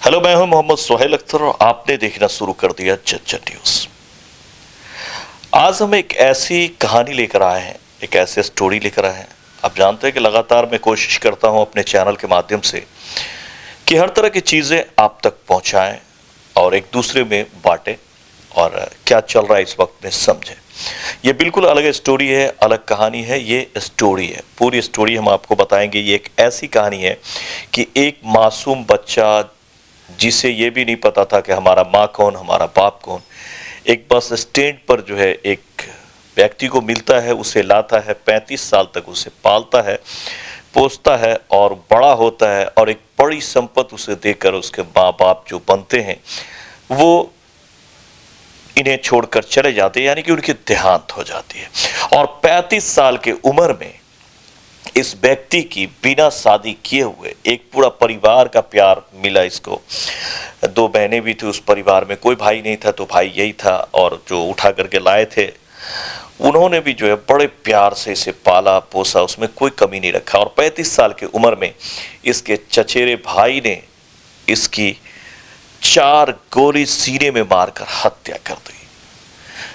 Hello, मैं हूं मोहम्मद सुहेल अख्तर और आपने देखना शुरू कर दिया झज्जर न्यूज। आज हम एक ऐसी कहानी लेकर आए हैं, एक ऐसे स्टोरी लेकर आए हैं। आप जानते हैं कि लगातार मैं कोशिश करता हूं अपने चैनल के माध्यम से कि हर तरह की चीजें आप तक पहुंचाएं और एक दूसरे में बांटें और क्या चल रहा है इस वक्त में समझें। ये बिल्कुल अलग स्टोरी है, अलग कहानी है। ये स्टोरी है, पूरी स्टोरी हम आपको बताएंगे। ये एक ऐसी कहानी है कि एक मासूम बच्चा जिसे ये भी नहीं पता था कि हमारा माँ कौन, हमारा बाप कौन, एक बस स्टैंड पर जो है एक व्यक्ति को मिलता है, उसे लाता है, 35 साल तक उसे पालता है, पोसता है और बड़ा होता है और एक बड़ी संपत्ति उसे देकर उसके माँ बाप जो बनते हैं वो इन्हें छोड़कर चले जाते हैं, यानी कि उनकी देहांत हो जाती है। और 35 साल के उम्र में इस व्यक्ति की बिना शादी किए हुए एक पूरा परिवार का प्यार मिला इसको। 2 बहनें भी थी उस परिवार में, कोई भाई नहीं था तो भाई यही था, और जो उठा करके लाए थे उन्होंने भी जो है बड़े प्यार से इसे पाला पोसा, उसमें कोई कमी नहीं रखा। और 35 साल की उम्र में इसके चचेरे भाई ने इसकी 4 गोली सीने में मारकर हत्या कर दी।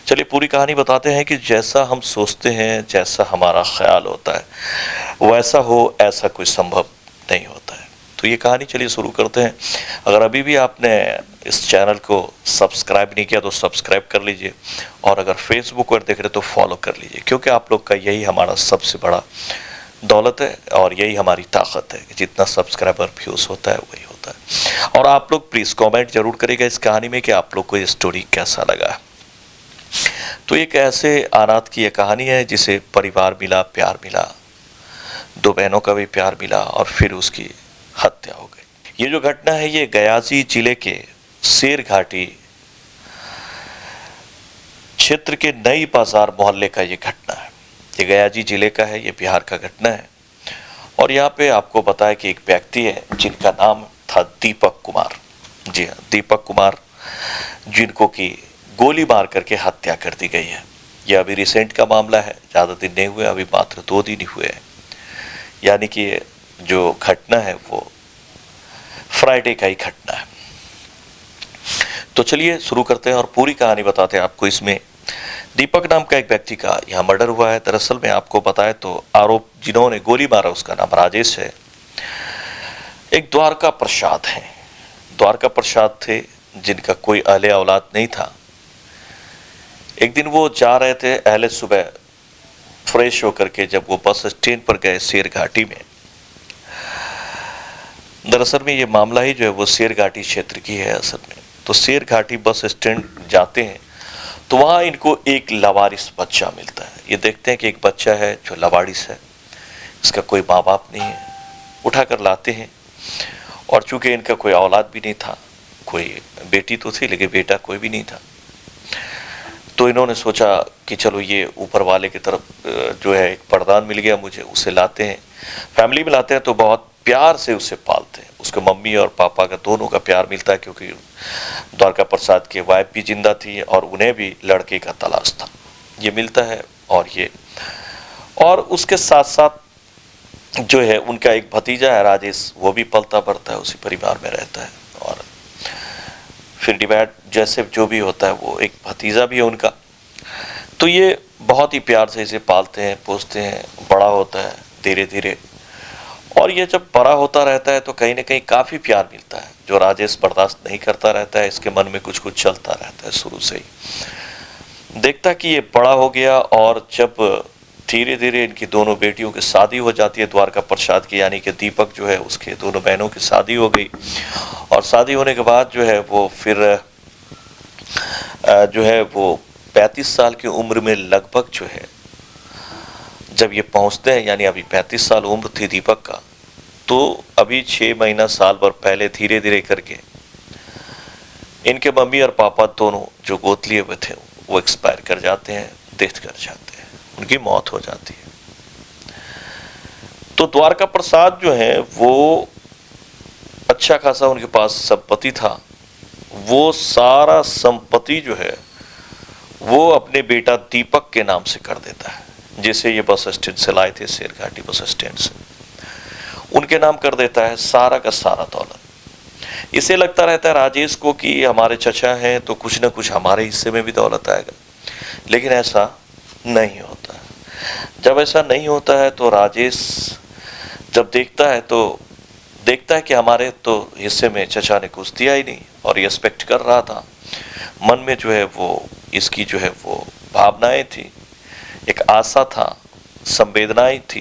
चलिए पूरी कहानी बताते हैं कि जैसा हम सोचते हैं, जैसा हमारा ख्याल होता है वैसा हो, ऐसा कोई संभव नहीं होता है। तो ये कहानी चलिए शुरू करते हैं। अगर अभी भी आपने इस चैनल को सब्सक्राइब नहीं किया तो सब्सक्राइब कर लीजिए, और अगर फेसबुक पर देख रहे तो फॉलो कर लीजिए, क्योंकि आप लोग का यही हमारा सबसे बड़ा दौलत है और यही हमारी ताकत है कि जितना सब्सक्राइबर व्यूज होता है वही होता है। और आप लोग प्लीज़ कमेंट जरूर करिएगा इस कहानी में कि आप लोग को ये स्टोरी कैसा लगा। तो एक ऐसे अनाथ की यह कहानी है जिसे परिवार मिला, प्यार मिला, 2 बहनों का भी प्यार मिला और फिर उसकी हत्या हो गई। ये जो घटना है ये गयाजी जिले के शेर घाटी क्षेत्र के नई बाजार मोहल्ले का ये घटना है। ये गयाजी जिले का है, ये बिहार का घटना है। और यहाँ पे आपको बताया कि एक व्यक्ति है जिनका नाम था दीपक कुमार। जी हाँ, दीपक कुमार, जिनको की गोली मार करके हत्या कर दी गई है। यह अभी रिसेंट का मामला है, ज़्यादा दिन नहीं हुए, अभी मात्र 2 दिन ही हुए हैं। यानी कि जो घटना है वो फ्राइडे का ही घटना है। तो चलिए शुरू करते हैं और पूरी कहानी बताते हैं आपको। इसमें दीपक नाम का एक व्यक्ति का यहाँ मर्डर हुआ है। दरअसल में आपको बताए तो आरोप जिन्होंने गोली मारा उसका नाम राजेश है। एक द्वारका प्रसाद है, द्वारका प्रसाद थे जिनका कोई अहले औलाद नहीं था। एक दिन वो जा रहे थे अहले सुबह फ्रेश होकर के, जब वो बस स्टैंड पर गए शेर घाटी में। दरअसल में ये मामला ही जो है वो शेर घाटी क्षेत्र की है असल में। तो शेर घाटी बस स्टैंड जाते हैं तो वहाँ इनको एक लवारिस बच्चा मिलता है। ये देखते हैं कि एक बच्चा है जो लवारिस है, इसका कोई माँ बाप नहीं है। उठा कर लाते हैं और चूंकि इनका कोई औलाद भी नहीं था, कोई बेटी तो थी लेकिन बेटा कोई भी नहीं था, तो इन्होंने सोचा कि चलो ये ऊपर वाले की तरफ जो है एक वरदान मिल गया मुझे, उसे लाते हैं, फैमिली में लाते हैं तो बहुत प्यार से उसे पालते हैं। उसके मम्मी और पापा का दोनों का प्यार मिलता है, क्योंकि द्वारका प्रसाद की वाइफ भी जिंदा थी और उन्हें भी लड़के का तलाश था। ये मिलता है और उसके साथ साथ जो है उनका एक भतीजा है राजेश, वो भी पलता बढ़ता है उसी परिवार में रहता है। और फिर डिवाइड जैसे जो भी होता है वो एक भतीजा भी है उनका। तो ये बहुत ही प्यार से इसे पालते हैं, पोसते हैं, बड़ा होता है धीरे धीरे। और ये जब बड़ा होता रहता है तो कहीं ना कहीं काफ़ी प्यार मिलता है, जो राजेश बर्दाश्त नहीं करता रहता है। इसके मन में कुछ कुछ चलता रहता है शुरू से ही। देखता कि ये बड़ा हो गया और जब धीरे धीरे इनकी दोनों बेटियों की शादी हो जाती है द्वारका प्रसाद की, यानी कि दीपक जो है उसके दोनों बहनों की शादी हो गई। और शादी होने के बाद जो है वो फिर जो है वो 35 साल की उम्र में लगभग जो है जब ये पहुंचते हैं, यानी अभी 35 साल उम्र थी दीपक का, तो अभी 6 महीना साल भर पहले धीरे धीरे करके इनके मम्मी और पापा दोनों जो गोद लिए हुए थे वो एक्सपायर कर जाते हैं, डेथ कर जाते हैं, उनकी मौत हो जाती है। तो द्वारका प्रसाद जो है वो अच्छा खासा उनके पास संपत्ति था। वो सारा संपत्ति जो है वो अपने बेटा दीपक के नाम से कर देता है, जिसे ये बस स्टैंड से लाए थे, शेर घाटी बस स्टैंड से, उनके नाम कर देता है सारा का सारा दौलत। इसे लगता रहता है राजेश को कि हमारे चचा हैं तो कुछ ना कुछ हमारे हिस्से में भी दौलत आएगा, लेकिन ऐसा नहीं होता है। जब ऐसा नहीं होता है तो राजेश जब देखता है कि हमारे तो हिस्से में चचा ने कुछ दिया ही नहीं, और ये एक्सपेक्ट कर रहा था। मन में जो है वो इसकी जो है वो भावनाएं थी, एक आशा था, संवेदनाएं थी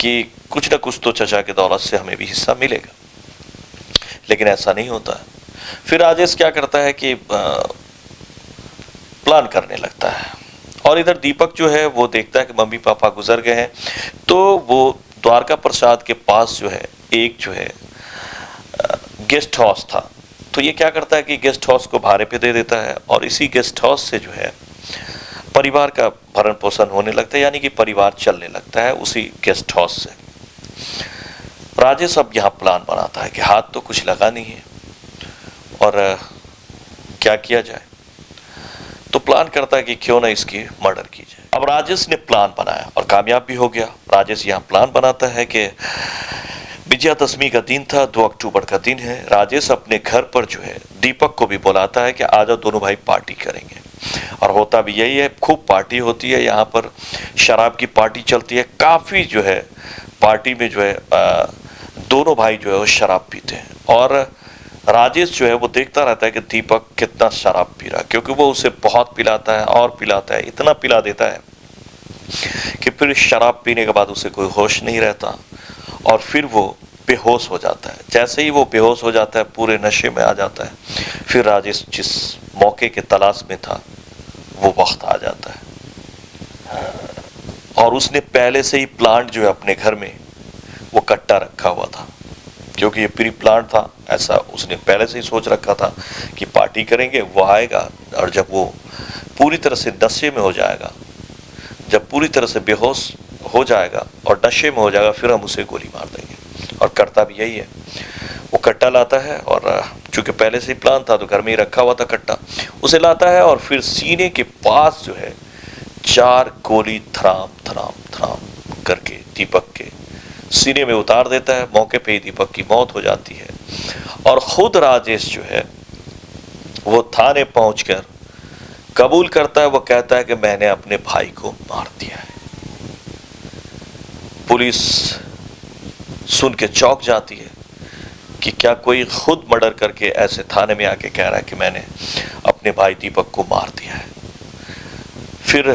कि कुछ ना कुछ तो चचा के दौलत से हमें भी हिस्सा मिलेगा, लेकिन ऐसा नहीं होता है। फिर राजेश क्या करता है कि प्लान करने लगता है, और इधर दीपक जो है वो देखता है कि मम्मी पापा गुजर गए हैं, तो वो द्वारका प्रसाद के पास जो है एक जो है गेस्ट हाउस था, तो ये क्या करता है कि गेस्ट हाउस को भाड़े पे दे देता है, और इसी गेस्ट हाउस से जो है परिवार का भरण पोषण होने लगता है, यानी कि परिवार चलने लगता है उसी गेस्ट हाउस से। राजेश अब यहाँ प्लान बनाता है कि हाथ तो कुछ लगा नहीं है, और क्या किया जाए, तो प्लान करता है कि क्यों ना इसकी मर्डर की जाए। अब राजेश ने प्लान बनाया और कामयाब भी हो गया। राजेश यहाँ प्लान बनाता है कि विजयादशमी का दिन था, 2 अक्टूबर का दिन है। राजेश अपने घर पर जो है दीपक को भी बुलाता है कि आज दोनों भाई पार्टी करेंगे, और होता भी यही है, खूब पार्टी होती है यहाँ पर, शराब की पार्टी चलती है काफ़ी जो है। पार्टी में जो है दोनों भाई जो है वो शराब पीते हैं, और राजेश जो है वो देखता रहता है कि दीपक कितना शराब पी रहा है, क्योंकि वो उसे बहुत पिलाता है और पिलाता है, इतना पिला देता है कि फिर शराब पीने के बाद उसे कोई होश नहीं रहता, और फिर वो बेहोश हो जाता है। जैसे ही वो बेहोश हो जाता है, पूरे नशे में आ जाता है, फिर राजेश जिस मौके के तलाश में था वो वक्त आ जाता है, और उसने पहले से ही प्लांट जो है अपने घर में वो कट्टा रखा हुआ था, क्योंकि ये प्री प्लान था, ऐसा उसने पहले से ही सोच रखा था कि पार्टी करेंगे, वो आएगा, और जब वो पूरी तरह से नशे में हो जाएगा, जब पूरी तरह से बेहोश हो जाएगा और नशे में हो जाएगा, फिर हम उसे गोली मार देंगे। और करता भी यही है, वो कट्टा लाता है, और चूंकि पहले से ही प्लान था तो घर में ही रखा हुआ था कट्टा, उसे लाता है और फिर सीने के पास जो है 4 गोली थराम थराम थराम करके दीपक के सीने में उतार देता है। मौके पे ही दीपक की मौत हो जाती है, और खुद राजेश जो है वो थाने पहुंचकर कबूल करता है, वो कहता है कि मैंने अपने भाई को मार दिया है। पुलिस सुन के चौंक जाती है कि क्या कोई खुद मर्डर करके ऐसे थाने में आके कह रहा है कि मैंने अपने भाई दीपक को मार दिया है। फिर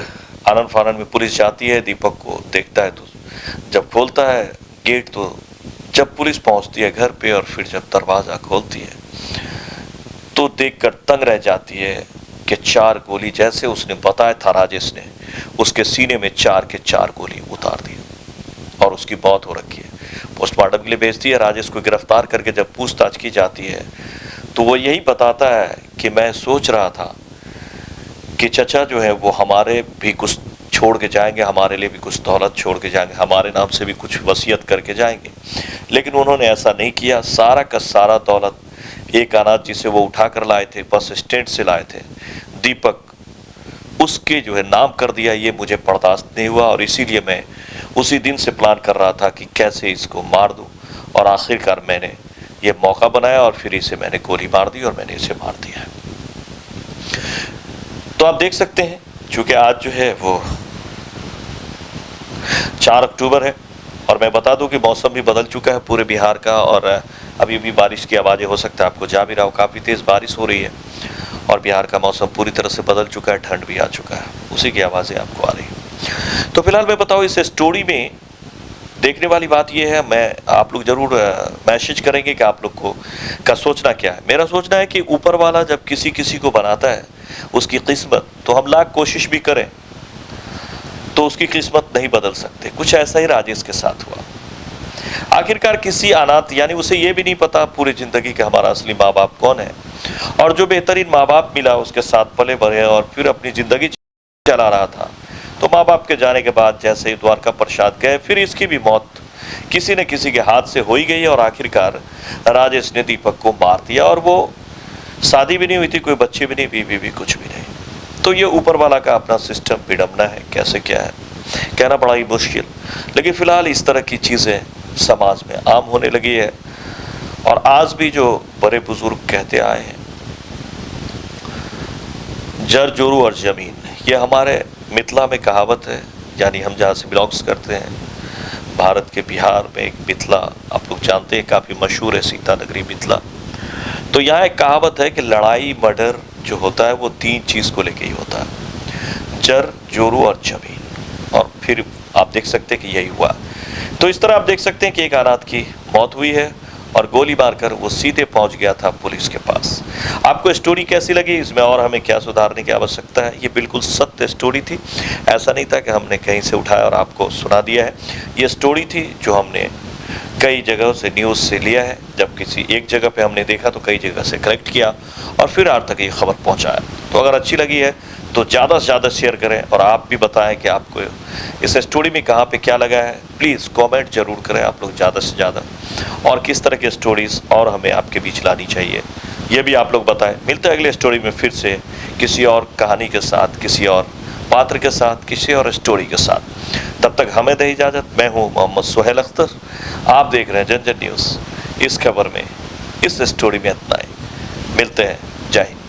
आनन फानन में पुलिस जाती है, दीपक को देखता है, तो जब खोलता है गेट, तो जब पुलिस पहुंचती है घर पे और फिर जब दरवाजा खोलती है तो देखकर तंग रह जाती है कि 4 गोली, जैसे उसने बताया था राजेश ने, उसके सीने में 4 के 4 गोली उतार दी और उसकी मौत हो रखी है। पोस्टमार्टम के लिए भेजती है। राजेश को गिरफ्तार करके जब पूछताछ की जाती है तो वो यही बताता है कि मैं सोच रहा था कि चचा जो है वो हमारे भी कुछ छोड़ के जाएंगे, हमारे लिए भी कुछ दौलत छोड़ के जाएंगे, हमारे नाम से भी कुछ वसीयत करके जाएंगे, लेकिन उन्होंने ऐसा नहीं किया। सारा का सारा दौलत एक अनाज जिसे वो उठा कर लाए थे, बस स्टैंड से लाए थे, दीपक उसके जो है नाम कर दिया। ये मुझे बर्दाश्त नहीं हुआ, और इसीलिए मैं उसी दिन से प्लान कर रहा था कि कैसे इसको मार दूं, और आखिरकार मैंने ये मौका बनाया और फिर इसे मैंने गोली मार दी और मैंने इसे मार दिया। तो आप देख सकते हैं, चूंकि आज जो है वो 4 अक्टूबर है, और मैं बता दूं कि मौसम भी बदल चुका है पूरे बिहार का, और अभी भी बारिश की आवाज़ें हो सकता है आपको जा भी रहा हो, काफ़ी तेज़ बारिश हो रही है, और बिहार का मौसम पूरी तरह से बदल चुका है, ठंड भी आ चुका है, उसी की आवाज़ें आपको आ रही है। तो फिलहाल मैं बताऊँ, इस स्टोरी में देखने वाली बात यह है, मैं आप लोग ज़रूर मैसेज करेंगे कि आप लोग को का सोचना क्या है। मेरा सोचना है कि ऊपर वाला जब किसी किसी को बनाता है, उसकी किस्मत, तो हम लाख कोशिश भी करें तो उसकी किस्मत नहीं बदल सकते। कुछ ऐसा ही राजेश के साथ हुआ। आखिरकार किसी अनाथ, यानी उसे ये भी नहीं पता पूरी जिंदगी कि हमारा असली माँ बाप कौन है, और जो बेहतरीन माँ बाप मिला उसके साथ पले बढ़े और फिर अपनी जिंदगी चला रहा था। तो माँ बाप के जाने के बाद जैसे ही द्वारका प्रसाद गए, फिर इसकी भी मौत किसी न किसी के हाथ से हो ही गई, और आखिरकार राजेश ने दीपक को मार दिया, और वो शादी भी नहीं हुई थी, कोई बच्चे भी नहीं, बीवी भी कुछ भी नहीं। तो ये ऊपर वाला का अपना सिस्टम विडम्बना है, कैसे क्या है कहना बड़ा ही मुश्किल। लेकिन फिलहाल इस तरह की चीज़ें समाज में आम होने लगी है, और आज भी जो बड़े बुजुर्ग कहते आए हैं, जर जोरू और जमीन, ये हमारे मिथिला में कहावत है। यानी हम जहाँ से बिलोंग्स करते हैं, भारत के बिहार में एक मिथिला आप लोग जानते हैं, काफ़ी मशहूर है सीता नगरी मिथिला। तो यहाँ एक कहावत है कि लड़ाई मर्डर जो होता है वो 3 चीज़ को लेके ही होता है, जर जोरू और जमीन। और फिर आप देख सकते हैं कि यही हुआ। तो इस तरह आप देख सकते हैं कि एक अनाथ की मौत हुई है और गोली मारकर वो सीधे पहुंच गया था पुलिस के पास। आपको स्टोरी कैसी लगी, इसमें और हमें क्या सुधारने की आवश्यकता है? ये बिल्कुल सत्य स्टोरी थी, ऐसा नहीं था कि हमने कहीं से उठाया और आपको सुना दिया है। ये स्टोरी थी जो हमने कई जगहों से न्यूज़ से लिया है। जब किसी एक जगह पे हमने देखा तो कई जगह से कलेक्ट किया और फिर आप तक ये खबर पहुंचाया। तो अगर अच्छी लगी है तो ज़्यादा से ज़्यादा शेयर करें और आप भी बताएं कि आपको इस स्टोरी में कहाँ पे क्या लगा है। प्लीज़ कमेंट जरूर करें आप लोग ज़्यादा से ज़्यादा, और किस तरह की स्टोरीज़ और हमें आपके बीच लानी चाहिए ये भी आप लोग बताएं। मिलते हैं अगले स्टोरी में फिर से किसी और कहानी के साथ, किसी और पात्र के साथ, किसी और स्टोरी के साथ। तब तक हमें दें इजाज़त। मैं हूँ मोहम्मद सुहेल अख्तर, आप देख रहे हैं जनजन न्यूज़। इस खबर में, इस स्टोरी में इतना ही। मिलते हैं, जय हिंद।